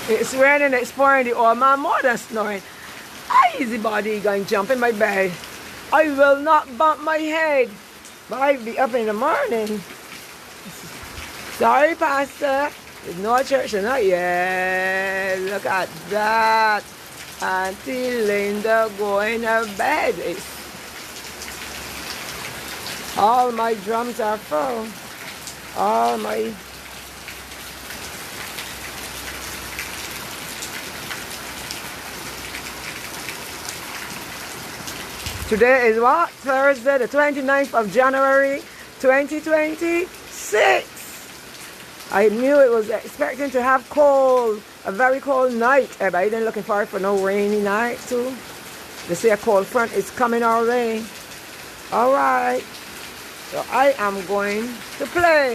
It's raining, it's pouring, the old man more than snoring. Easy body going jump in my bed. I will not bump my head, but I'll be up in the morning. Sorry, Pastor. There's no church tonight. Yeah, look at that. Auntie Linda going to bed. All my drums are full. All my... Today is what? Thursday, the 29th of January, 2026. I knew it was expecting to have cold, a very cold night. But I didn't looking forward for no rainy night too. They say a cold front is coming our way. All right. So I am going to play.